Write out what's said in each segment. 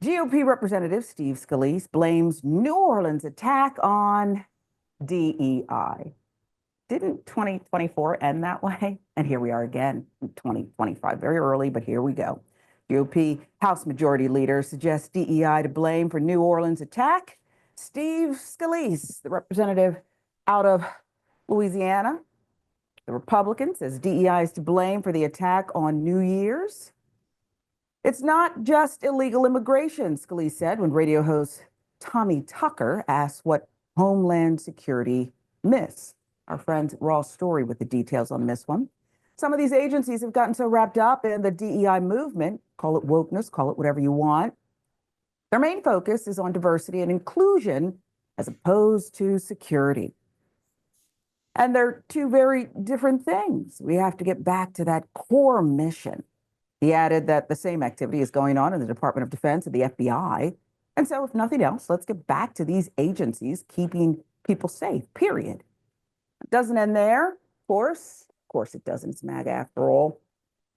GOP Representative Steve Scalise blames New Orleans attack on DEI. Didn't 2024 end that way? And here we are again in 2025, very early, but here we go. GOP House Majority Leader suggests DEI to blame for New Orleans attack. Steve Scalise, the representative out of Louisiana, the Republican, says DEI is to blame for the attack on New Year's. It's not just illegal immigration, Scalise said when radio host Tommy Tucker asked what Homeland Security missed. Our friend Ross Story with the details on this one. Some of these agencies have gotten so wrapped up in the DEI movement, call it wokeness, call it whatever you want. Their main focus is on diversity and inclusion as opposed to security. And they're two very different things. We have to get back to that core mission. He added that the same activity is going on in the Department of Defense and the FBI. And so if nothing else, let's get back to these agencies keeping people safe, period. It doesn't end there, of course. Of course it doesn't. It's MAGA after all.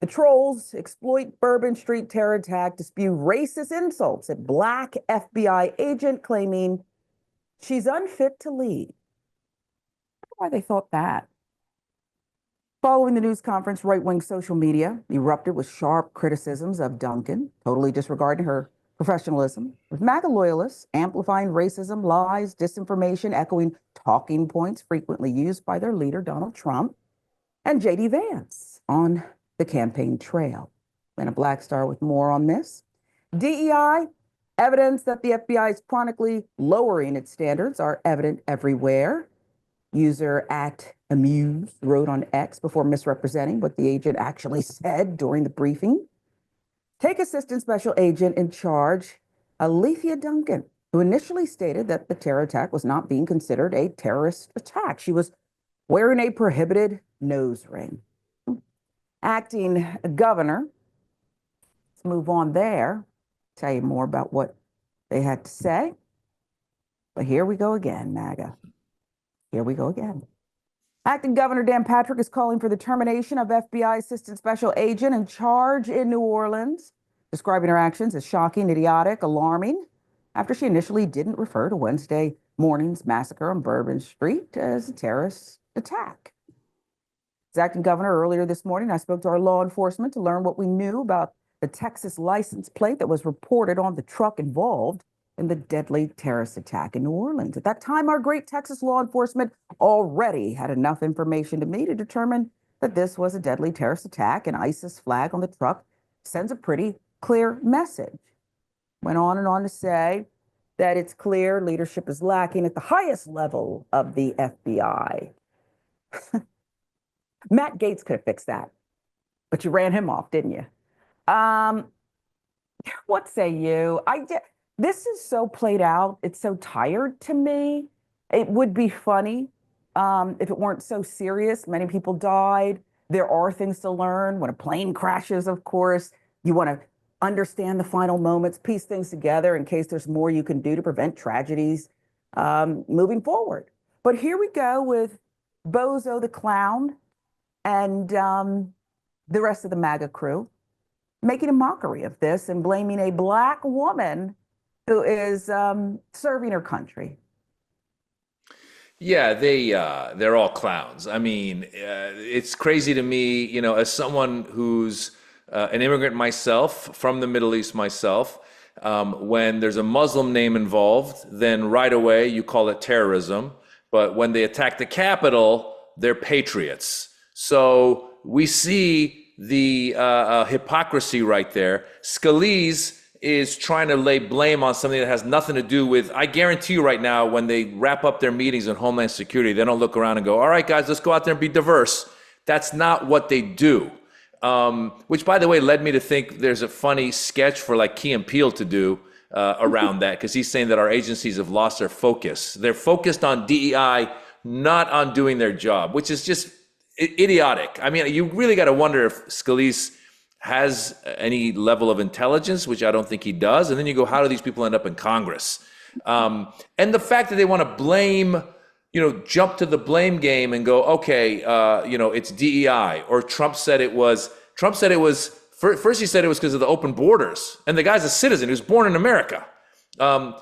The trolls exploit Bourbon Street terror attack to spew racist insults at Black FBI agent claiming she's unfit to lead. I don't know why they thought that. Following the news conference, right-wing social media erupted with sharp criticisms of Duncan, totally disregarding her professionalism, with MAGA loyalists amplifying racism, lies, disinformation, echoing talking points frequently used by their leader, Donald Trump, and J.D. Vance on the campaign trail. And a Black Star with more on this. DEI, evidence that the FBI is chronically lowering its standards are evident everywhere. User @Amuse wrote on X before misrepresenting what the agent actually said during the briefing. Take Assistant Special Agent in charge, Alethea Duncan, who initially stated that the terror attack was not being considered a terrorist attack. She was wearing a prohibited nose ring. Acting governor, let's move on there, tell you more about what they had to say. But here we go again, MAGA. Here we go again. Acting Governor Dan Patrick is calling for the termination of FBI Assistant Special Agent in charge in New Orleans, describing her actions as shocking, idiotic, alarming, after she initially didn't refer to Wednesday morning's massacre on Bourbon Street as a terrorist attack. As acting governor, earlier this morning, I spoke to our law enforcement to learn what we knew about the Texas license plate that was reported on the truck involved in the deadly terrorist attack in New Orleans. At that time, our great Texas law enforcement already had enough information to me to determine that this was a deadly terrorist attack, and ISIS flag on the truck sends a pretty clear message. Went on and on to say that it's clear leadership is lacking at the highest level of the FBI. Matt Gaetz could have fixed that, but you ran him off, didn't you? What say you? This is so played out. It's so tired to me. It would be funny if it weren't so serious. Many people died. There are things to learn. When a plane crashes, of course, you want to understand the final moments, piece things together in case there's more you can do to prevent tragedies moving forward. But here we go with Bozo the Clown and the rest of the MAGA crew making a mockery of this and blaming a Black woman who is serving her country. Yeah, they're all clowns. I mean, it's crazy to me, you know, as someone who's an immigrant myself, from the Middle East myself, when there's a Muslim name involved, then right away you call it terrorism. But when they attack the Capitol, they're patriots. So we see the hypocrisy right there. Scalise is trying to lay blame on something that has nothing to do with, I guarantee you right now, when they wrap up their meetings in Homeland Security, they don't look around and go, all right, guys, let's go out there and be diverse. That's not what they do. Which, by the way, led me to think there's a funny sketch for like Key and Peele to do around that, because he's saying that our agencies have lost their focus. They're focused on DEI, not on doing their job, which is just idiotic. I mean, you really got to wonder if Scalise has any level of intelligence, which I don't think he does. And then you go, how do these people end up in Congress? And the fact that they want to blame, you know, jump to the blame game and go, okay, you know, it's DEI, or Trump said it was First, he said it was because of the open borders, and the guy's a citizen. He was born in America.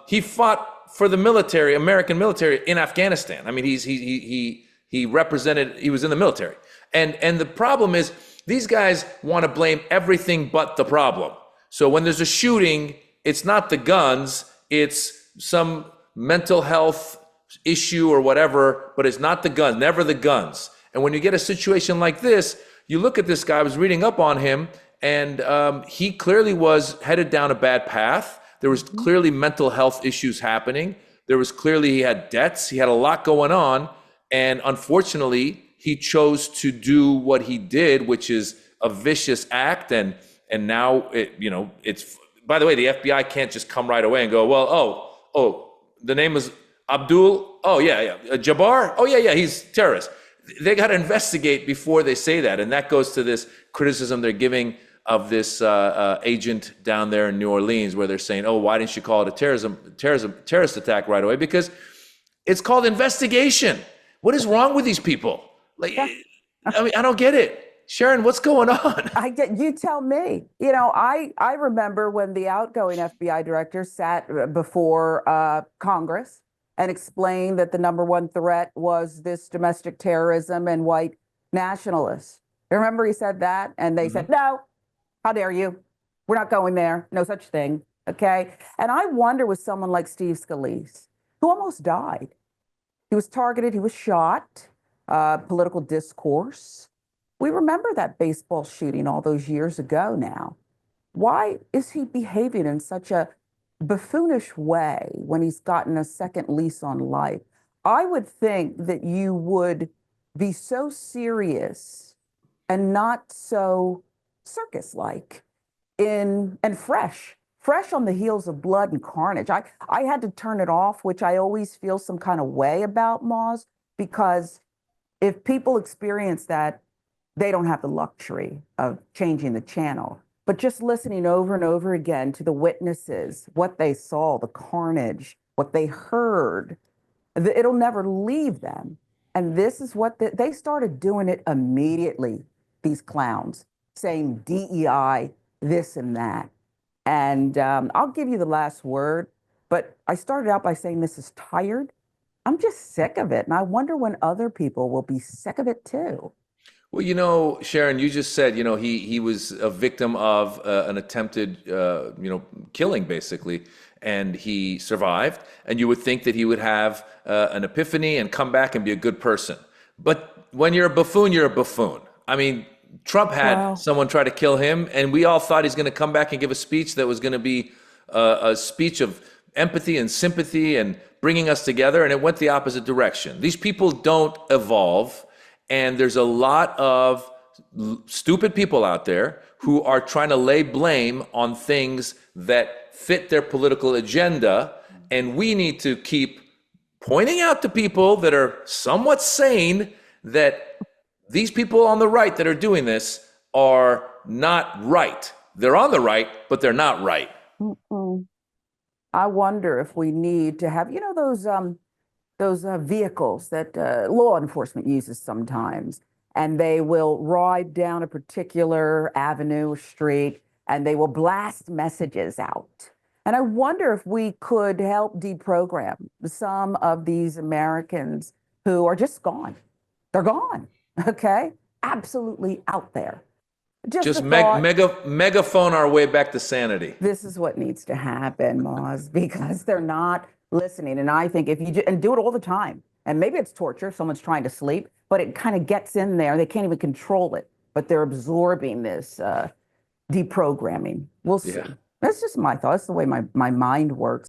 He fought for the military, American military in Afghanistan. I mean, he represented. He was in the military, and the problem is these guys want to blame everything but the problem. So when there's a shooting, it's not the guns, it's some mental health issue or whatever, but it's not the guns, never the guns. And when you get a situation like this, you look at this guy. I was reading up on him. And he clearly was headed down a bad path. There was clearly mental health issues happening. There was clearly he had debts. He had a lot going on. And unfortunately, he chose to do what he did, which is a vicious act. And now, it's, by the way, the FBI can't just come right away and go, well, the name is Abdul. Oh, yeah. Jabbar. Oh, yeah, he's a terrorist. They got to investigate before they say that. And that goes to this criticism they're giving of this agent down there in New Orleans, where they're saying, oh, why didn't you call it a terrorist attack right away? Because it's called investigation. What is wrong with these people? Like, I mean, I don't get it. Sharon, what's going on? You tell me. I remember when the outgoing FBI director sat before Congress and explained that the number one threat was this domestic terrorism and white nationalists. Remember he said that? And they said, no, how dare you? We're not going there. No such thing. Okay. And I wonder with someone like Steve Scalise, who almost died. He was targeted. He was shot. Political discourse. We remember that baseball shooting all those years ago now. Why is he behaving in such a buffoonish way when he's gotten a second lease on life? I would think that you would be so serious and not so circus-like and fresh on the heels of blood and carnage. I had to turn it off, which I always feel some kind of way about, Moz, because if people experience that, they don't have the luxury of changing the channel. But just listening over and over again to the witnesses, what they saw, the carnage, what they heard, it'll never leave them. And this is what they started doing it immediately, these clowns, saying DEI, this and that. And I'll give you the last word, but I started out by saying this is tired. I'm just sick of it. And I wonder when other people will be sick of it too. Well, Sharon, you just said, he was a victim of an attempted, killing, basically, and he survived. And you would think that he would have an epiphany and come back and be a good person. But when you're a buffoon, you're a buffoon. I mean, Trump had someone try to kill him, and we all thought he's going to come back and give a speech that was going to be a speech of empathy and sympathy and bringing us together, and it went the opposite direction. These people don't evolve. And there's a lot of stupid people out there who are trying to lay blame on things that fit their political agenda. And we need to keep pointing out to people that are somewhat sane that these people on the right that are doing this are not right. They're on the right, but they're not right. I wonder if we need to have, those vehicles that law enforcement uses sometimes, and they will ride down a particular avenue or street, and they will blast messages out. And I wonder if we could help deprogram some of these Americans who are just gone. They're gone, okay? Absolutely out there. Just megaphone our way back to sanity. This is what needs to happen, Moz, because they're not listening. And I think if you and do it all the time, and maybe it's torture, someone's trying to sleep, but it kind of gets in there. They can't even control it, but they're absorbing this deprogramming. We'll see. That's just my thought. That's the way my mind works.